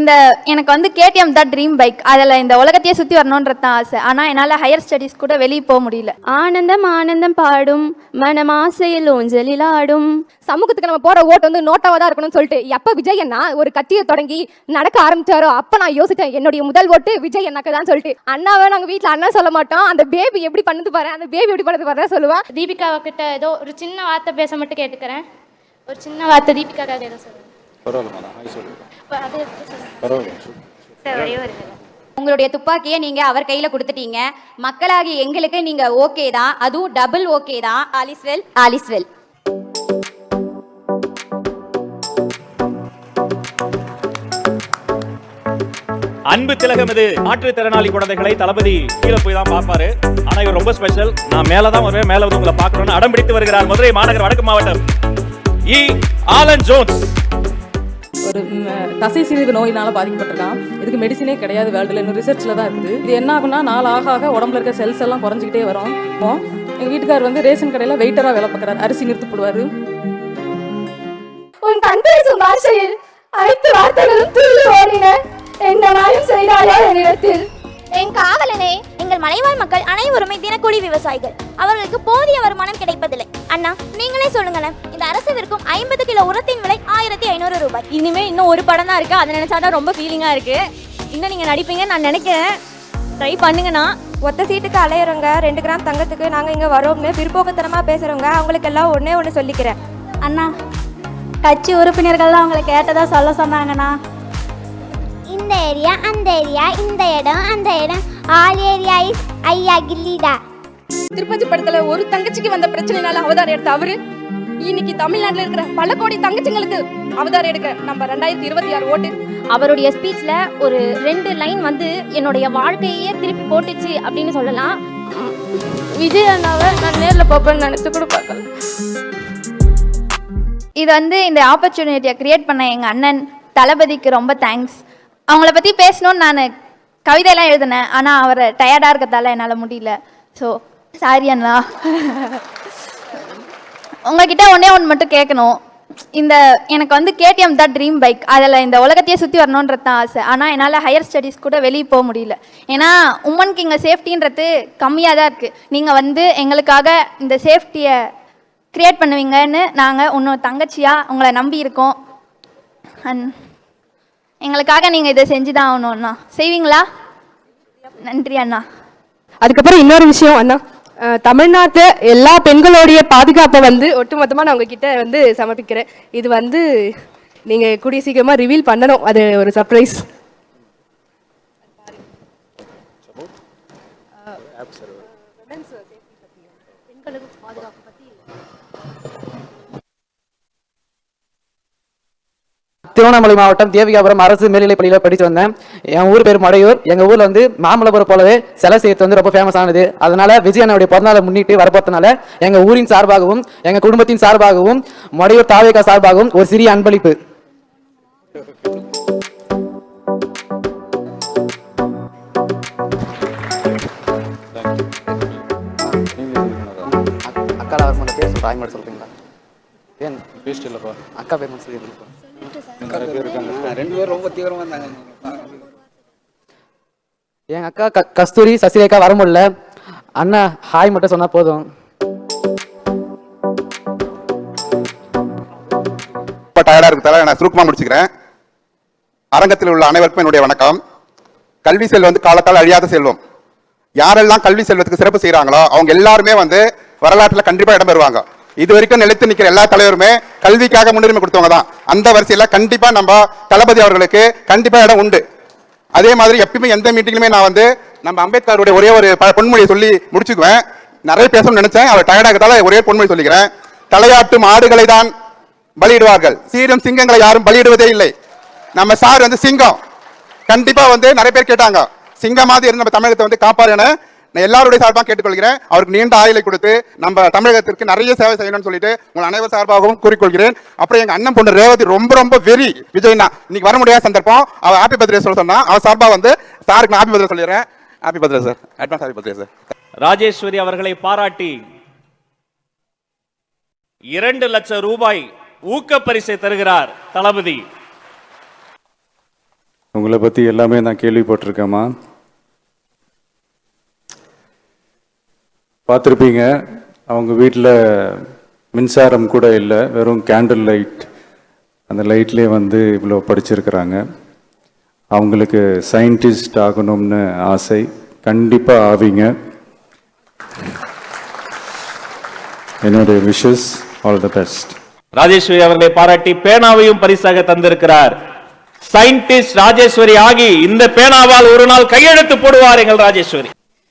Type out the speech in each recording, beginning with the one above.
இந்த எனக்கு வந்து கேடிஎம் தான் ட்ரீம் பைக். அதில் இந்த உலகத்தையே சுற்றி வரணுன்றது தான் ஆசை. ஆனால் என்னால் ஹையர் ஸ்டடீஸ் கூட வெளியே போக முடியல. ஆனந்தம் ஆனந்தம் பாடும் மனம் ஆசையில் ஊஞ்சலில் ஆடும். சமூகத்துக்கு நம்ம போற ஓட்டு வந்து நோட்டாவா தான் இருக்கணும்னு சொல்லிட்டு எப்ப விஜய் அண்ணா ஒரு கட்சியை தொடங்கி நடக்க ஆரம்பிச்சாரோ அப்ப நான் யோசிச்சேன் என்னுடைய முதல் ஓட்டு விஜய் அண்ணாக்கு தான் சொல்லிட்டு. அண்ணாவை நாங்க வீட்டுல அண்ணா சொல்ல மாட்டோம், அந்த பேபி எப்படி பண்ணுது பாரு, அந்த பேபி எப்படி பண்ணுது பாரு சொல்லுவேன். தீபிகா கிட்ட ஏதோ ஒரு சின்ன வார்த்தை பேச மட்டும் கேட்டுக்கிறேன். ஒரு சின்ன வார்த்தை தீபிகாக்காக ஏதோ சொல்லுங்க. உங்களுடைய துப்பாக்கியை நீங்க அவர் கையில கொடுத்துட்டீங்க. மக்களாகி எங்களுக்கு நீங்க ஓகே தான், அதுவும் டபுள் ஓகே தான். All is well all is well. அன்பு திலகம் இது. மாற்றுத்திறனாளி குழந்தைகளை தளபதி கீழே போய் தான் பார்ப்பாரு. ஆனா இவர் ரொம்ப ஸ்பெஷல். நான் மேலதான் வருவேன், மேல வந்து உங்களை பார்க்கணும்னு அடம் பிடித்து வருகிறார் மதுரை மாநகர் வடக்கு மாவட்டம் இ. Alan Jones. ஒரு தசை சிதைவு நோயினால பாதிக்கப்பட்டிருக்கான். இதுக்கு மெடிசினே கிடையாது வேர்ல்டுல, இன்னும் ரிசர்ச்ல தான் இருக்குது. இது என்ன ஆகும்னா நாள் ஆக உடம்புல இருக்க செல்ஸ் எல்லாம் குறைஞ்சிக்கிட்டே வரும். எங்க வீட்டுக்கார் வந்து ரேஷன் கடையில வெயிட்டரா வேலை பார்க்கறாரு. அரிசி நிறுத்து போடுவாரு. உன் கண் பேசும் பாஷையில் அனைத்து வார்த்தைகளும் துள்ளி ஓடின. என்ன நாயும் செய்தாயோ என்னிடத்தில். என் காவலனே, எங்கள் மலைவாழ் மக்கள் அனைவருமே தினக்கூலி விவசாயிகள். அவர்களுக்கு போதிய வருமானம் கிடைப்பதில்லை. அண்ணா நீங்களே சொல்லுங்களேன், இந்த அரசு விற்கும் 50 கிலோ உரத்தின் விலை 1500 ரூபாய். இனிமே இன்னும் ஒரு படம் தான் இருக்கு, அதை நினைச்சாதான் ரொம்ப ஃபீலிங்கா இருக்கு. இன்னும் நீங்க நடிப்பீங்கன்னு நான் நினைக்கிறேன். ட்ரை பண்ணுங்கண்ணா. ஒத்த சீட்டுக்கு அலையிறவங்க 2 கிராம் தங்கத்துக்கு நாங்க இங்க வரோம்னு பிற்போக்குத்தனமா பேசுறவங்க அவங்களுக்கு எல்லாம் ஒண்ணு சொல்லிக்கிறேன். அண்ணா, கட்சி உறுப்பினர்கள் அவங்களை கேட்டதா சொல்ல சொன்னாங்கண்ணா. இந்த ஏரியா அந்த ஏரியா, இந்த இடம் அந்த இடம், ஆல் ஏரியா இஸ் ஐயா கில்லிடா. திருப்பதி படத்துல ஒரு தங்கச்சிக்கு வந்த பிரச்சனைனால அவதாரம் எடுத்த அவரு இன்னைக்கு தமிழ்நாட்டுல இருக்கிற பல கோடி தங்கச்சிங்களுக்கு அவதாரம் எடுக்க நம்ம 2026 ஓட்டு. அவருடைய ஸ்பீச்ல ஒரு 2 லைன் வந்து என்னுடைய வாழ்க்கையே திருப்பி போட்டுச்சு அப்படின்னு சொல்லலாம். விஜய் அண்ணாவை நான் நேர்ல பார்ப்பேன்னு நினைச்சு கூட பார்க்கல. இது வந்து இந்த ஆப்பர்ச்சுனிட்டியை கிரியேட் பண்ண எங்கள் அண்ணன் தளபதிக்கு ரொம்ப தேங்க்ஸ். அவங்கள பற்றி பேசணும்னு நான் கவிதையெல்லாம் எழுதினேன். ஆனால் அவரை டயர்டாக இருக்கிறதால என்னால் முடியல. ஸோ சாரி அண்ணா. உங்ககிட்ட ஒன்றே ஒன்று மட்டும் கேட்கணும். இந்த எனக்கு வந்து கேடிஎம் தான் ட்ரீம் பைக். அதில் இந்த உலகத்தையே சுற்றி வரணுன்றது தான் ஆசை. ஆனால் என்னால் ஹையர் ஸ்டடீஸ் கூட வெளியே போக முடியல. ஏன்னா உமனுக்கு இங்கே சேஃப்டின்றது கம்மியாக தான் இருக்குது. நீங்கள் வந்து எங்களுக்காக இந்த சேஃப்டியை க்ரியேட் பண்ணுவீங்கன்னு நாங்கள் இன்னும் தங்கச்சியாக உங்களை நம்பி இருக்கோம். அண்ட் எங்களுக்காக நீங்கள் இதை செஞ்சு தான் ஆகணும் அண்ணா. செய்வீங்களா? நன்றி அண்ணா. அதுக்கப்புறம் இன்னொரு விஷயம் அண்ணா, தமிழ்நாட்டு எல்லா பெண்களுடைய பாதுகாப்பை வந்து ஒட்டுமொத்தமாக நான் உங்ககிட்ட வந்து சமர்ப்பிக்கிறேன். இது வந்து நீங்கள் கூடிய சீக்கிரமாக ரிவீல் பண்ணணும். அது ஒரு சர்ப்ரைஸ். திருவண்ணாமலை மாவட்டம் தேவிகாபுரம் அரசு மேல்நிலைப் பள்ளியில் படித்து வந்தேன். என் ஊர் பேர் மடையூர். எங்கள் ஊரில் வந்து மாமல்லபுரம் போலவே சிலை செய்யறது வந்து ரொம்ப ஃபேமஸ் ஆனது. அதனால விஜய் அண்ணாவுடைய பிறந்தநாளை முன்னிட்டு வரப்போறதுனால எங்கள் ஊரின் சார்பாகவும் எங்கள் குடும்பத்தின் சார்பாகவும் மடையூர் தாவேகா சார்பாகவும் ஒரு சிறிய அன்பளிப்பு. அக்கா அவர் பேர் சொல்கிறேன். ஆய் சொல்கிறீங்களா? ஏன் பேசிட்டு இல்லைப்பா, அக்கா பேர் மட்டும் சொல்லிடுங்கப்பா. என் அக்கா கஸ்தூரி சசிரேகா வர முடியல. அண்ணா ஹாய் மட்டும் சொன்னா போதும். டயர்டா இருக்கு, நான் சுருக்கமா முடிச்சுக்கிறேன். அரங்கத்தில் உள்ள அனைவருக்கும் என்னுடைய வணக்கம். கல்வி செல்வம் வந்து காலத்தால் அழியாத செல்வம். யாரெல்லாம் கல்வி செல்வத்துக்கு சிறப்பு செய்யறாங்களோ அவங்க எல்லாருமே வந்து வரலாற்றுல கண்டிப்பா இடம் பெறுவாங்க. இது வரைக்கும் நிலைத்து நிற்கிற எல்லா தலைவருமே கல்விக்காக முன்னுரிமை கொடுத்தவங்க தான். அந்த வரிசையில கண்டிப்பா நம்ம தளபதி அவர்களுக்கு கண்டிப்பா இடம் உண்டு. அதே மாதிரி எப்பயுமே எந்த மீட்டிங்லுமே நான் வந்து நம்ம அம்பேத்கருடைய ஒரே ஒரு பொன்மொழியை சொல்லி முடிச்சுக்குவேன். நிறைய பேசணும்னு நினைச்சேன், அவர் டயர்டாகிறதால ஒரே பொன்மொழி சொல்லிக்கிறேன். தலையாட்டும் ஆடுகளை தான் பலியிடுவார்கள், சீரும் சிங்கங்களை யாரும் பலியிடுவதே இல்லை. நம்ம சார் வந்து சிங்கம். கண்டிப்பா வந்து நிறைய பேர் கேட்டாங்க, சிங்கம் மாதிரி இருந்து நம்ம தமிழகத்தை வந்து காப்பாருன்னு. நான் எல்லாருடைய சார்பாக கேட்டுக்கொள்கிறேன். அவருக்கு நீண்ட ஆயுளை கொடுத்து நம்ம தமிழகத்திற்கு நிறைய சேவை செய்யணும்னு சொல்லிட்டு உங்கள் அனைவர் சார்பாகவும் கூறிக்கொள்கிறேன். அப்புறம் எங்க அண்ணன் பொண்ணு ரேவதி ரொம்ப ரொம்ப வெறி விஜய்னா இன்னைக்கு வர முடியாத சந்தர்ப்பம். அவள் ஹாப்பி பர்த்டே சொல்ல சொன்னா அவர் சார்பாக வந்து சாருக்கு நான் ஹாப்பி பர்த்டே சொல்லிடுறேன். Happy birthday sir, advance happy birthday sir. Rajeswari அவர்களை பாராட்டி 2 லட்சம் ரூபாய் ஊக்க பரிசை தருகிறார் தளபதி. அவங்கள பற்றி எல்லாமே நான் கேள்விப்பட்டிருக்கேம்மா. பார்த்துருப்பீங்க, அவங்க வீட்டில் மின்சாரம் கூட இல்லை, வெறும் கேண்டில் லைட். அந்த லைட்லேயே வந்து இவ்வளோ படிச்சிருக்கிறாங்க. அவங்களுக்கு சயின்டிஸ்ட் ஆகணும்னு ஆசை, கண்டிப்பாக ஆவீங்க. என்னுடைய wishes, all the best. Rajeswari அவர்களை பாராட்டி பேனாவையும் பரிசாக தந்திருக்கிறார். சயின்டிஸ்ட் ராஜேஸ்வரி ஆகி இந்த பேனாவால் ஒரு நாள் கையெழுத்து போடுவார் எங்கள் ராஜேஸ்வரி.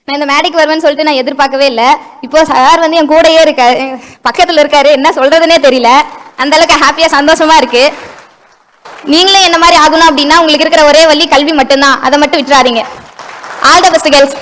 நான் இந்த மேடைக்கு வருவேன்னு சொல்லிட்டு நான் எதிர்பார்க்கவே இல்லை. இப்போ சார் வந்து என் கூடயே இருக்காரு, பக்கத்தில் இருக்காரு, என்ன சொல்றதுன்னே தெரியல. அந்த அளவுக்கு ஹாப்பியா சந்தோஷமா இருக்கு. நீங்களே என்ன மாதிரி ஆகணும் அப்படின்னா உங்களுக்கு இருக்கிற ஒரே வழி கல்வி மட்டும்தான், அதை மட்டும் விட்டுறாதீங்க. All the best girls.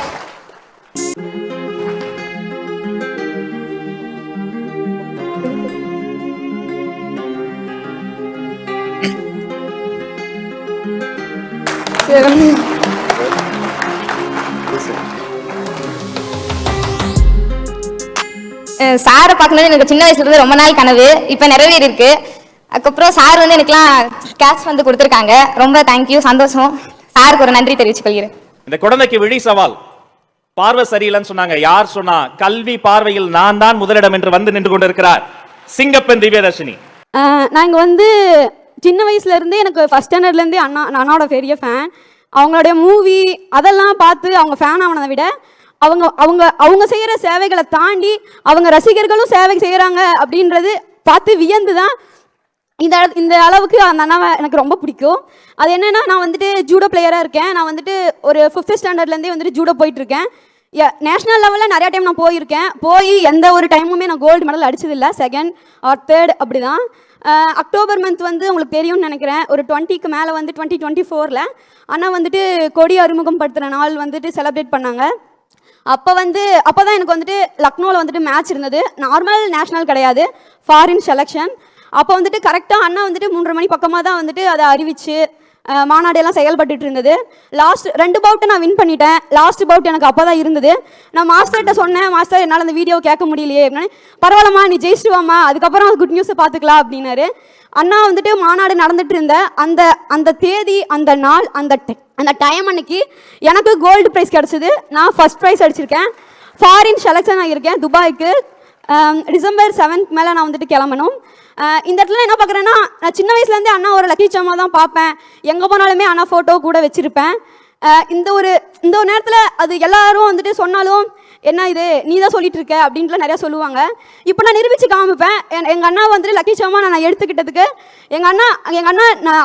சாரை பார்க்கணும்னு எனக்கு சின்ன வயசுல இருந்து ரொம்ப நாள் கனவு, இப்போ நிறைவேறி இருக்கு. அதுக்கப்புறம் சார் வந்து எனக்குலாம் கேஷ் வந்து கொடுத்துருக்காங்க. ரொம்ப தேங்க்யூ, சந்தோஷம். சாருக்கு ஒரு நன்றி தெரிவித்துக் கொள்கிறேன். இந்த குழந்தைக்கு விழி சவால். பார்வை சரியில்லைன்னு சொன்னாங்க. யார் சொன்னா? கல்வி பார்வையில் நான் தான் முதலிடம் என்று வந்து நின்று கொண்டிருக்கிறார் சிங்கப்பெண் திவ்யதர்ஷினி. நான் இங்கே வந்து சின்ன வயசுல இருந்தே எனக்கு ஃபர்ஸ்ட் ஸ்டாண்டர்ட்லேருந்தே அண்ணாவோட பெரிய ஃபேன். அவங்களுடைய மூவி அதெல்லாம் பார்த்து அவங்க ஃபேன் ஆனதை விட அவங்க அவங்க அவங்க செய்கிற சேவைகளை தாண்டி அவங்க ரசிகர்களும் சேவை செய்கிறாங்க அப்படின்றது பார்த்து வியந்து தான் இந்த அளவுக்கு அந்த அண்ணாவை எனக்கு ரொம்ப பிடிக்கும். அது என்னென்னா, நான் வந்துட்டு ஜூடோ பிளேயராக இருக்கேன். நான் வந்துட்டு ஒரு 5th ஸ்டாண்டர்ட்லேருந்தே வந்துட்டு ஜூடோ போயிட்டுருக்கேன். நேஷ்னல் லெவலில் நிறையா டைம் நான் போயிருக்கேன். போய் எந்த ஒரு டைமுமே நான் gold medal அடிச்சதில்லை, 2nd or 3rd அப்படி தான். அக்டோபர் மந்த் வந்து உங்களுக்கு தெரியும்னு நினைக்கிறேன், ஒரு 20க்கு மேலே வந்து 2024ல் அண்ணா வந்துட்டு கொடி அறிமுகப்படுத்துகிற நாள் வந்துட்டு செலிப்ரேட் பண்ணாங்க. அப்போ தான் எனக்கு வந்துட்டு லக்னோவில் வந்துட்டு மேட்ச் இருந்தது. நார்மல் நேஷ்னல் கிடையாது, ஃபாரின் செலெக்ஷன். அப்போ வந்துட்டு கரெக்டாக அண்ணா வந்துட்டு 3:30 மணி பக்கமாக தான் வந்துட்டு அதை அறிவிச்சு மாநாடெல்லாம் செயல்பட்டு இருந்தது. லாஸ்ட் 2 பவுட்டை நான் வின் பண்ணிட்டேன். லாஸ்ட் பவுட் எனக்கு அப்போ தான் இருந்தது. நான் மாஸ்டர்கிட்ட சொன்னேன், மாஸ்டர் என்னால் அந்த வீடியோ கேட்க முடியலையே அப்படின்னு. பரவாயில்லம்மா, நீ ஜெயிச்சுட்டு வாமா, அதுக்கப்புறம் குட் நியூஸை பார்த்துக்கலாம் அப்படின்னாரு. அண்ணா வந்துட்டு மாநாடு நடந்துட்டு இருந்த அந்த தேதி, அந்த நாள், அந்த டைம் அன்னைக்கு எனக்கு கோல்டு ப்ரைஸ் கிடச்சிது. நான் ஃபர்ஸ்ட் ப்ரைஸ் அடிச்சிருக்கேன். ஃபாரின் செலெக்ஷன் ஆகியிருக்கேன் துபாய்க்கு. டிசம்பர் 7th மேலே நான் வந்துட்டு கிளம்பணும். இந்த இடத்துல என்ன பார்க்குறேன்னா, நான் சின்ன வயசுலேருந்தே அண்ணா ஒரு லக்கி சாமா தான் பார்ப்பேன். எங்கே போனாலுமே அண்ணா ஃபோட்டோ கூட வச்சுருப்பேன். இந்த ஒரு நேரத்தில் அது எல்லாரும் வந்துட்டு சொன்னாலும், என்ன இது நீ தான் சொல்லிட்டு இருக்க அப்படின்ட்டுலாம் நிறையா சொல்லுவாங்க. இப்போ நான் நிரூபித்து காமிப்பேன். எங்கள் அண்ணா வந்துட்டு லக்கி சாமா நான் எடுத்துக்கிட்டதுக்கு எங்கள் அண்ணா நான்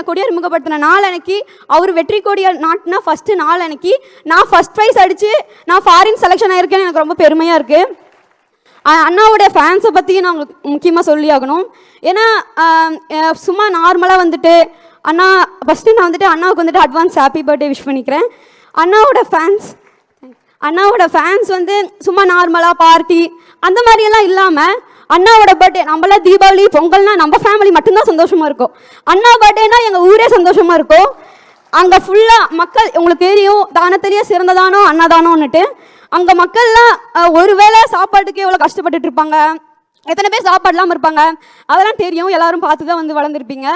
கொடி அறிமுகப்படுத்தின நாள் அன்னைக்கு, அவர் வெற்றி கொடியை நாட்டினா ஃபஸ்ட்டு நாள் அன்னைக்கு நான் ஃபஸ்ட் ப்ரைஸ் அடித்து நான் ஃபாரின் செலெக்ஷன் ஆகிருக்கேன்னு எனக்கு ரொம்ப பெருமையாக இருக்குது. அண்ணாவுடைய ஃபேன்ஸை பற்றி நான் உங்களுக்கு முக்கியமாக சொல்லி ஆகணும். ஏன்னா சும்மா நார்மலாக வந்துட்டு அண்ணா ஃபஸ்ட்டு நான் வந்துட்டு அண்ணாவுக்கு வந்துட்டு அட்வான்ஸ் ஹாப்பி பர்த்டே விஷ் பண்ணிக்கிறேன். அண்ணாவோட ஃபேன்ஸ் வந்து சும்மா நார்மலாக பார்ட்டி அந்த மாதிரியெல்லாம் இல்லாமல், அண்ணாவோட பர்த்டே நம்மளாம் தீபாவளி பொங்கல்னா நம்ம ஃபேமிலி மட்டும்தான் சந்தோஷமாக இருக்கும். அண்ணா பர்த்டேனா எங்கள் ஊரே சந்தோஷமாக இருக்கும். அங்கே ஃபுல்லாக மக்கள், உங்களுக்கு தெரியும் தானத்திலேயே சிறந்ததானோ அன்னதானோன்னுட்டு, அங்கே மக்கள்லாம் ஒரு வேளை சாப்பாட்டுக்கு எவ்வளோ கஷ்டப்பட்டுட்டு இருப்பாங்க, எத்தனை பேர் சாப்பாடு இல்லாமல் இருப்பாங்க, அதெல்லாம் தெரியும். எல்லாரும் பார்த்து தான் வந்து வளர்ந்துருப்பீங்க.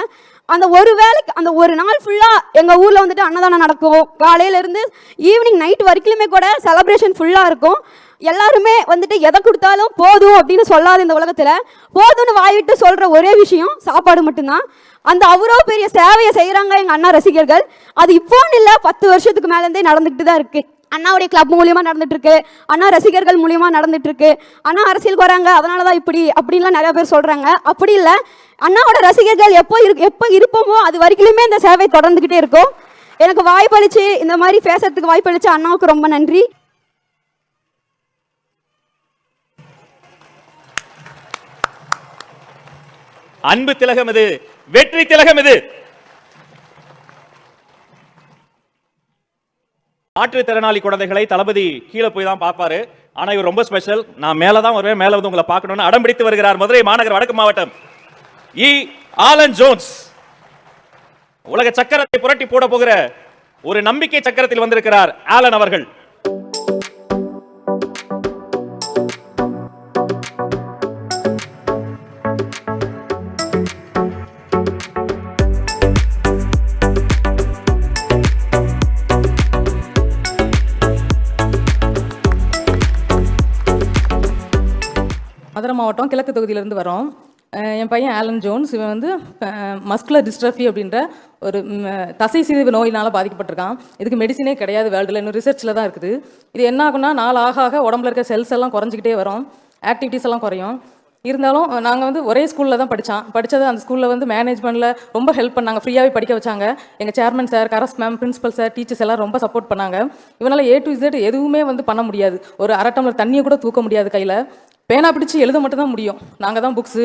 அந்த ஒரு வேலைக்கு அந்த ஒரு நாள் ஃபுல்லாக எங்கள் ஊரில் வந்துட்டு அன்னதானம் நடக்கும். காலையிலேருந்து ஈவினிங் நைட் வரைக்குமே கூட செலப்ரேஷன் ஃபுல்லாக இருக்கும். எல்லாருமே வந்துட்டு எதை கொடுத்தாலும் போதும் அப்படின்னு சொல்லாத இந்த உலகத்தில் போதும்னு வாயிட்டு சொல்கிற ஒரே விஷயம் சாப்பாடு மட்டும்தான். அந்த அவ்வளோ பெரிய சேவையை செய்கிறாங்க எங்கள் அண்ணா ரசிகர்கள். அது இப்போன்னு இல்லை, 10 வருஷத்துக்கு மேலேருந்தே நடந்துக்கிட்டு தான் இருக்குது. அண்ணாவுடைய கிளப் மூலியமாக நடந்துட்டு இருக்கு, அண்ணா ரசிகர்கள் மூலியமாக நடந்துட்டு இருக்கு. அண்ணா அரசியலுக்கு வராங்க அதனால தான் அப்படின்லாம் நிறைய பேர் சொல்கிறாங்க. அப்படி இல்லை, அண்ணாவோட ரசிகர்கள் எப்போ இருப்போமோ அது வரைக்குமே இந்த சேவை தொடர்ந்துக்கிட்டே இருக்கும். எனக்கு வாய்ப்பளிச்சு இந்த மாதிரி பேசுறதுக்கு வாய்ப்பளிச்சு அண்ணாவுக்கு ரொம்ப நன்றி. அன்பு திலகம் இது, வெற்றி திலகம் இது. மாற்றுத்திறனாளி குழந்தைகளை தளபதி கீழே போய் தான் பார்ப்பாரு. ஆனா இவர் ரொம்ப ஸ்பெஷல். நான் மேல தான் வருவேன், மேல வந்து உங்களை பார்க்கணும்னு அடம் பிடித்து வருகிறார் மதுரை மாநகர் வடக்கு மாவட்டம் ஆலன் ஜோன்ஸ். உலக சக்கரத்தை புரட்டி போட போகிற ஒரு நம்பிக்கை சக்கரத்தில் வந்திருக்கிறார் ஆலன் அவர்கள். சேலம் மாவட்டம் கிழக்கு தொகுதியிலேருந்து வரோம். என் பையன் ஆலன் ஜோன்ஸ். இவன் வந்து மஸ்குலர் டிஸ்ட்ரஃபி அப்படின்ற ஒரு தசை சிதைவு நோயினால் பாதிக்கப்பட்டிருக்கான். இதுக்கு மெடிசினே கிடையாது வேர்ல்டில், இன்னும் ரிசர்ச்சில் தான் இருக்குது. இது என்ன ஆகுனா நாள் ஆக உடம்புல இருக்க செல்ஸ் எல்லாம் குறைஞ்சிக்கிட்டே வரும், ஆக்டிவிட்டீஸ் எல்லாம் குறையும். இருந்தாலும் நாங்கள் வந்து ஒரே ஸ்கூலில் தான் படித்தது. அந்த ஸ்கூலில் வந்து மேனேஜ்மெண்ட்டில் ரொம்ப ஹெல்ப் பண்ணாங்க, ஃப்ரீயாகவே படிக்க வச்சாங்க. எங்கள் சேர்மன் சார், கரஸ் மேம், பிரின்சிபல் சார், டீச்சர்ஸ் எல்லாம் ரொம்ப சப்போர்ட் பண்ணாங்க. இவனால் A to Z எதுவுமே வந்து பண்ண முடியாது. ஒரு அரை டம்ளர் தண்ணியை கூட தூக்க முடியாது கையில். பேனா பிடிச்சி எழுத மட்டும் தான் முடியும். நாங்கள் தான் புக்ஸு,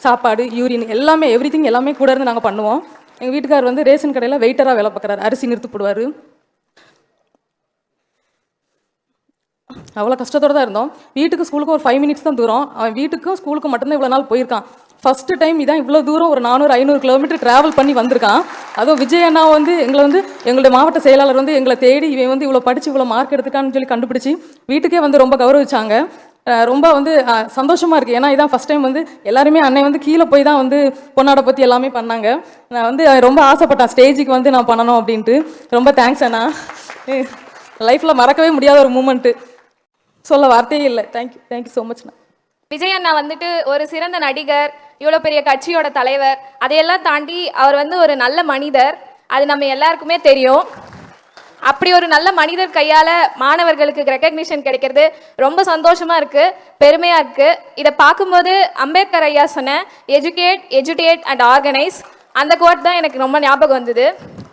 சாப்பாடு, யூரின் எல்லாமே எவ்ரிதிங் எல்லாமே கூட இருந்து நாங்கள் பண்ணுவோம். எங்கள் வீட்டுக்கார் வந்து ரேஷன் கடையில் வெயிட்டராக வேலை பார்க்குறாரு, அரிசி நிறுத்து போடுவார். அவ்வளோ கஷ்டத்தோடு தான் இருந்தோம். வீட்டுக்கு ஸ்கூலுக்கு ஒரு 5 மினிட்ஸ் தான் தூரம். அவன் வீட்டுக்கும் ஸ்கூலுக்கும் மட்டும்தான் இவ்வளோ நாள் போயிருக்கான். ஃபஸ்ட்டு டைம் இதான் இவ்வளோ தூரம் ஒரு 400-500 கிலோமீட்டர் ட்ராவல் பண்ணி வந்திருக்கான். அதுவும் விஜய் அண்ணா வந்து எங்களுடைய மாவட்ட செயலாளர் வந்து எங்களை தேடி இவன் வந்து இவ்வளோ படித்து இவ்வளோ மார்க் எடுத்துக்கான்னு சொல்லி கண்டுபிடிச்சி வீட்டுக்கே வந்து ரொம்ப கௌரவிச்சாங்க. ரொம்ப வந்து சந்தோஷமாக இருக்குது. ஏன்னா இதான் ஃபஸ்ட் டைம் வந்து எல்லாருமே அன்னை வந்து கீழே போய் தான் வந்து பொண்ணாடை பற்றி எல்லாமே பண்ணாங்க. நான் வந்து ரொம்ப ஆசைப்பட்டேன் ஸ்டேஜுக்கு வந்து நான் பண்ணணும் அப்படின்ட்டு. ரொம்ப தேங்க்ஸ் அண்ணா. லைஃப்பில் மறக்கவே முடியாத ஒரு மூமெண்ட்டு, சொல்ல வார்த்தையே இல்லை. தேங்க்யூ ஸோ மச்ண்ணா. விஜய் அண்ணா வந்துட்டு ஒரு சிறந்த நடிகர், இவ்வளோ பெரிய கட்சியோட தலைவர், அதையெல்லாம் தாண்டி அவர் வந்து ஒரு நல்ல மனிதர். அது நம்ம எல்லாருக்குமே தெரியும். அப்படி ஒரு நல்ல மனிதர் கையால் மாணவர்களுக்கு ரெக்கக்னிஷன் கிடைக்கிறது ரொம்ப சந்தோஷமாக இருக்குது, பெருமையாக இருக்குது. இதை பார்க்கும்போது அம்பேத்கர் ஐயா சொன்ன எஜுகேட் அண்ட் ஆர்கனைஸ் அந்த கோட் தான் எனக்கு ரொம்ப ஞாபகம் வந்தது.